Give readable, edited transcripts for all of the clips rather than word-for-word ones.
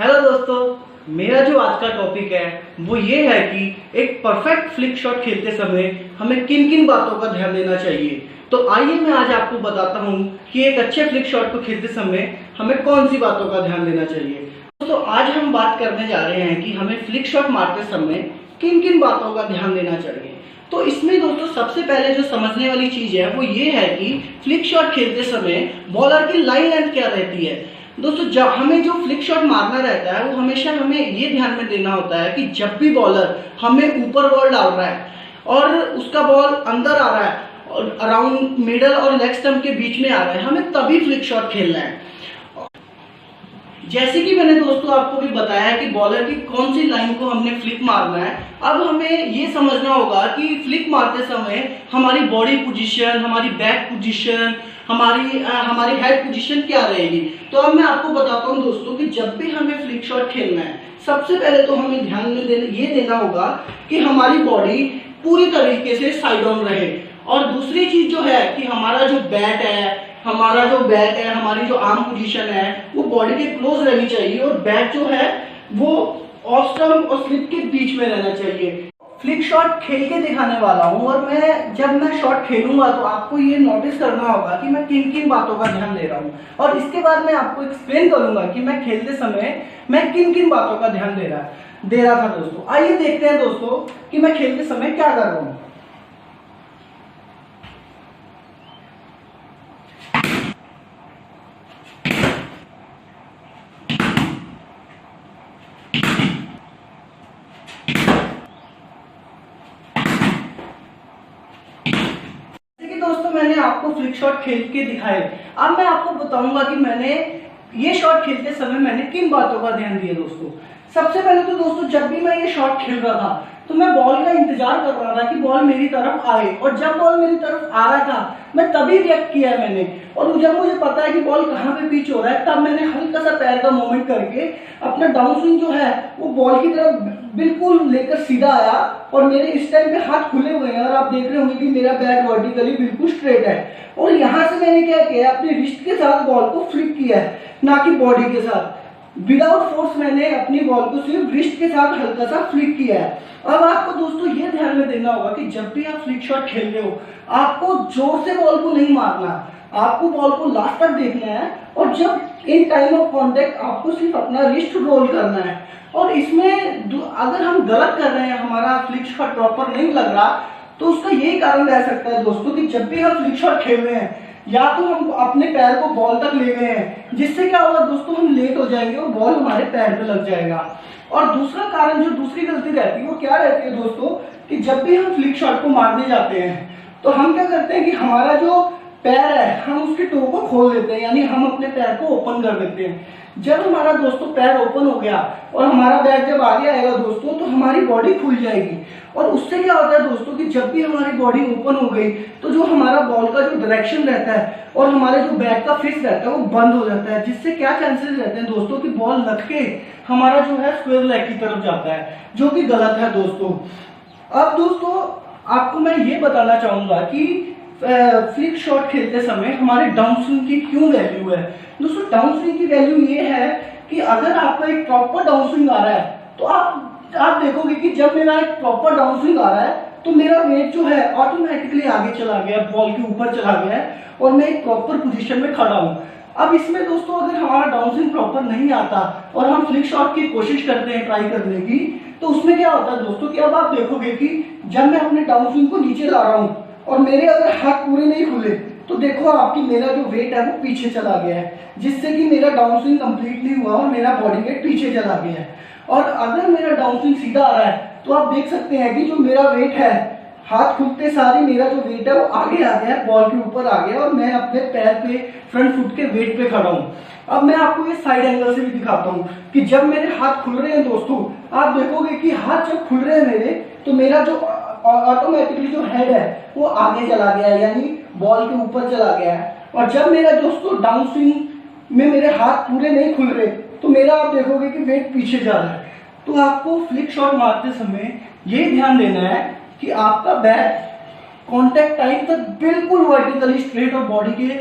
Hello दोस्तों, मेरा जो आज का टॉपिक है वो ये है कि एक परफेक्ट फ्लिक शॉट खेलते समय हमें किन किन बातों का ध्यान देना चाहिए। तो आइए मैं आज आपको बताता हूँ कि एक अच्छे फ्लिक शॉट को खेलते समय हमें कौन सी बातों का ध्यान देना चाहिए। तो आज हम बात करने जा रहे हैं कि हमें फ्लिक शॉट मारते समय किन किन बातों का ध्यान देना चाहिए। तो इसमें दोस्तों सबसे पहले जो समझने वाली चीज है वो ये है कि फ्लिक शॉट खेलते समय बॉलर की लाइन लेंथ क्या रहती है। दोस्तों जब हमें जो फ्लिक शॉट मारना रहता है वो हमेशा हमें ये ध्यान में देना होता है कि जब भी बॉलर हमें ऊपर बॉल डाल रहा है और उसका बॉल अंदर आ रहा है और अराउंड मिडल और लेग स्टंप के बीच में आ रहा है, हमें तभी फ्लिक शॉट खेलना है। जैसे कि मैंने दोस्तों आपको भी बताया कि बॉलर की कौन सी लाइन को हमने फ्लिक मारना है। अब हमें ये समझना होगा कि फ्लिक मारते समय हमारी बॉडी पोजीशन, हमारी बैक पोजीशन, हमारी हेड पोजीशन क्या रहेगी। तो अब मैं आपको बताता हूँ दोस्तों कि जब भी हमें फ्लिक शॉट खेलना है सबसे पहले तो हमें ध्यान में ये देना होगा कि हमारी बॉडी पूरी तरीके से साइड ऑन रहे। और दूसरी चीज जो है कि हमारा जो बैट है, हमारी जो आर्म पोजीशन है वो बॉडी के क्लोज रहनी चाहिए और बैट जो है वो ऑफ स्टंप और स्लिप के बीच में रहना चाहिए। फ्लिक शॉट खेल के दिखाने वाला हूँ और जब मैं शॉट खेलूंगा तो आपको ये नोटिस करना होगा कि मैं किन किन बातों का ध्यान दे रहा हूँ और इसके बाद मैं आपको एक्सप्लेन करूंगा कि मैं खेलते समय मैं किन किन बातों का ध्यान दे रहा था। दोस्तों आइए देखते हैं दोस्तों कि मैं खेलते समय क्या कर रहा हूँ। दोस्तों मैंने आपको फ्लिक शॉट खेल के दिखाए, अब मैं आपको बताऊंगा कि मैंने ये शॉट खेलते समय मैंने किन बातों का ध्यान दिया। दोस्तों सबसे पहले तो दोस्तों जब भी मैं ये शॉट खेल रहा था तो मैं बॉल का इंतजार कर रहा था कि बॉल मेरी तरफ आए और जब बॉल मेरी तरफ आ रहा था मैं तभी रिएक्ट किया मैंने। और जब मुझे पता है कि बॉल कहाँ पे पिच हो रहा है तब मैंने हल्का सा पैर का मूवमेंट करके अपना डाउन स्विंग जो है वो बॉल की तरफ बिल्कुल लेकर सीधा आया और मेरे इस टाइम पे हाथ खुले हुए हैं और आप देख रहे होंगे कि मेरा बैट वर्टिकली बिल्कुल स्ट्रेट है। और यहाँ से मैंने क्या किया, अपने रिस्ट के साथ बॉल को फ्लिक किया है, ना कि बॉडी के साथ। विदाउट फोर्स मैंने अपनी बॉल को सिर्फ रिस्ट के साथ हल्का सा फ्लिक किया है। अब आपको दोस्तों ये ध्यान में देना होगा कि जब भी आप फ्लिक शॉट खेल रहे हो आपको जोर से बॉल को नहीं मारना, आपको बॉल को लास्ट तक देखना है और जब इन टाइम ऑफ कॉन्टेक्ट आपको सिर्फ अपना रिस्ट रोल करना है। और इसमें अगर हम गलत कर रहे हैं, हमारा फ्लिक शॉट प्रॉपर नहीं लग रहा तो उसका यही कारण रह सकता है दोस्तों कि जब भी हम फ्लिक शॉट खेल रहे हैं या तो हम अपने पैर को बॉल तक ले गए हैं, जिससे क्या होगा दोस्तों हम लेट हो जाएंगे और बॉल हमारे पैर पे लग जाएगा। और दूसरा कारण जो दूसरी गलती रहती है वो क्या रहती है दोस्तों कि जब भी हम फ्लिक शॉट को मारने जाते हैं तो हम क्या करते हैं कि हमारा जो पैर है हम उसके टो को खोल देते हैं, यानी हम अपने पैर को ओपन कर देते हैं। जब हमारा दोस्तों पैर ओपन हो गया और हमारा बैट जब आगे आएगा दोस्तों तो हमारी बॉडी खुल जाएगी और उससे क्या होता है दोस्तों कि जब भी हमारी बॉडी ओपन हो गई तो जो हमारा बॉल का जो डायरेक्शन रहता है और हमारे जो बैट का फिक्स रहता है वो बंद हो जाता है, जिससे क्या चांसेस रहते हैं दोस्तों कि बॉल लटके हमारा जो है स्क्वायर लेग की तरफ जाता है, जो कि गलत है दोस्तों। अब दोस्तों आपको मैं ये बताना चाहूंगा कि फ्लिक शॉट खेलते समय हमारे डाउन स्विंग की क्यों वैल्यू है। दोस्तों डाउन स्विंग की वैल्यू ये है कि अगर आपका एक प्रॉपर डाउन स्विंग आ रहा है तो आप देखोगे कि जब मेरा एक प्रॉपर डाउन स्विंग आ रहा है तो मेरा वेट जो है ऑटोमेटिकली आगे चला गया, बॉल के ऊपर चला गया है और मैं एक प्रॉपर पोजीशन में खड़ा हूँ। अब इसमें दोस्तों अगर हमारा डाउन स्विंग प्रॉपर नहीं आता और हम फ्लिक शॉट की कोशिश करते हैं ट्राई करने की तो उसमें क्या होता है दोस्तों कि अब आप देखोगे कि जब मैं अपने डाउन स्विंग को नीचे ला रहा हूँ और मेरे अगर हाथ पूरे नहीं खुले तो देखो आपकी मेरा जो वेट है वो पीछे चला गया है, जिससे कि मेरा डाउन स्विंग कंप्लीट नहीं हुआ और मेरा बॉडी वेट पीछे चला गया है। और अगर मेरा डाउन स्विंग सीधा आ रहा है तो आप देख सकते हैं कि जो मेरा वेट है हाथ खुलते सारे मेरा जो वेट है वो आगे आ गया, बॉल के ऊपर आ गया और मैं अपने पैर पे फ्रंट फुट के वेट पे खड़ा हूँ। अब मैं आपको ये साइड एंगल से भी दिखाता हूँ कि जब मेरे हाथ खुल रहे हैं दोस्तों आप देखोगे कि हाथ जब खुल रहे हैं मेरे तो मेरा जो ऑटोमेटिकली जो हेड है वो आगे चला गया है, यानी बॉल के ऊपर चला गया है। और जब मेरा दोस्तों डाउन स्विंग में मेरे हाथ पूरे नहीं खुल रहे तो मेरा आप देखोगे कि वेट पीछे जा रहा है। तो आपको फ्लिक शॉट मारते समय ये ध्यान देना है कि आपका बैट कांटेक्ट टाइम तक बिल्कुल वर्टिकली स्ट्रेट और बॉडी के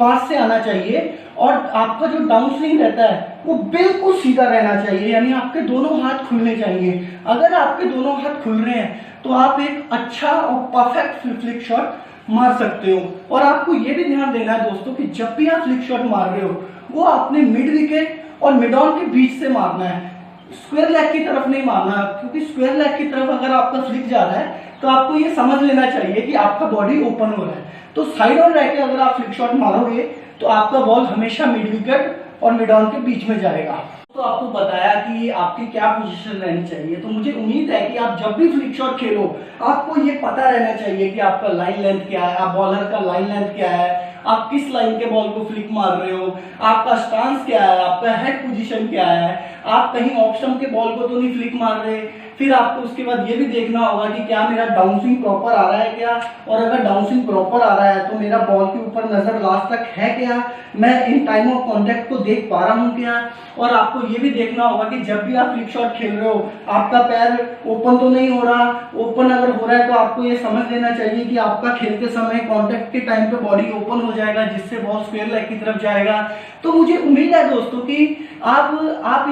पास से आना चाहिए और आपका जो डाउन स्विंग रहता है वो बिल्कुल सीधा रहना चाहिए, यानी आपके दोनों हाथ खुलने चाहिए। अगर आपके दोनों हाथ खुल रहे हैं तो आप एक अच्छा और परफेक्ट फ्लिक शॉट मार सकते हो। और आपको ये भी ध्यान देना है दोस्तों कि जब भी आप फ्लिक शॉट मार रहे हो वो आपने मिड विकेट और मिड ऑन के बीच से मारना है, स्क्वायर लेग की तरफ नहीं मारना, क्योंकि स्क्वायर लेग की तरफ अगर आपका फ्लिक जा रहा है तो आपको ये समझ लेना चाहिए कि आपका बॉडी ओपन हो रहा है। तो साइड ऑन रह के अगर आप फ्लिक शॉट मारोगे तो आपका बॉल हमेशा मिड विकेट और मिड ऑन के बीच में जाएगा। तो आपको बताया कि आपकी क्या पोजीशन रहनी चाहिए। तो मुझे उम्मीद है कि आप जब भी फ्लिक शॉट खेलो आपको ये पता रहना चाहिए कि आपका लाइन लेंथ क्या है, आप बॉलर का लाइन लेंथ क्या है, आप किस लाइन के बॉल को फ्लिक मार रहे हो, आपका स्टांस क्या है, आपका हेड पोजीशन क्या है, आप कहीं ऑफ स्टंप के बॉल को तो नहीं फ्लिक मार रहे। फिर आपको उसके बाद ये भी देखना होगा कि क्या मेरा डाउन स्विंग प्रॉपर आ रहा है क्या, और अगर डाउन स्विंग प्रॉपर आ रहा है तो मेरा बॉल के ऊपर नजर लास्ट तक है क्या, मैं इन टाइम ऑफ कॉन्टेक्ट को देख पा रहा हूँ क्या। और आपको ये भी देखना होगा कि जब भी आप फ्लिक शॉट खेल रहे हो आपका पैर ओपन तो नहीं हो रहा। ओपन अगर हो रहा है तो आपको ये समझ लेना चाहिए कि आपका खेलते समय कॉन्टेक्ट के टाइम पे बॉडी ओपन हो जाएगा, जिससे बॉल स्क्वायर लेग की तरफ जाएगा। तो मुझे उम्मीद है दोस्तों कि आप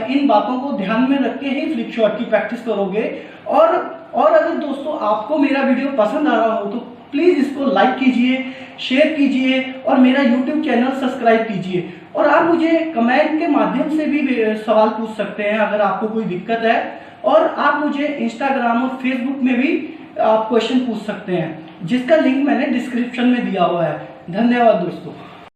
इन बातों को ध्यान में रख के ही फ्लिक शॉट की प्रैक्टिस करोगे। और अगर दोस्तों आपको मेरा वीडियो पसंद आ रहा हो तो प्लीज इसको लाइक कीजिए, शेयर कीजिए और मेरा यूट्यूब चैनल सब्सक्राइब कीजिए। और आप मुझे कमेंट के माध्यम से भी सवाल पूछ सकते हैं अगर आपको कोई दिक्कत है, और आप मुझे इंस्टाग्राम और फेसबुक में भी आप क्वेश्चन पूछ सकते हैं, जिसका लिंक मैंने डिस्क्रिप्शन में दिया हुआ है। धन्यवाद दोस्तों।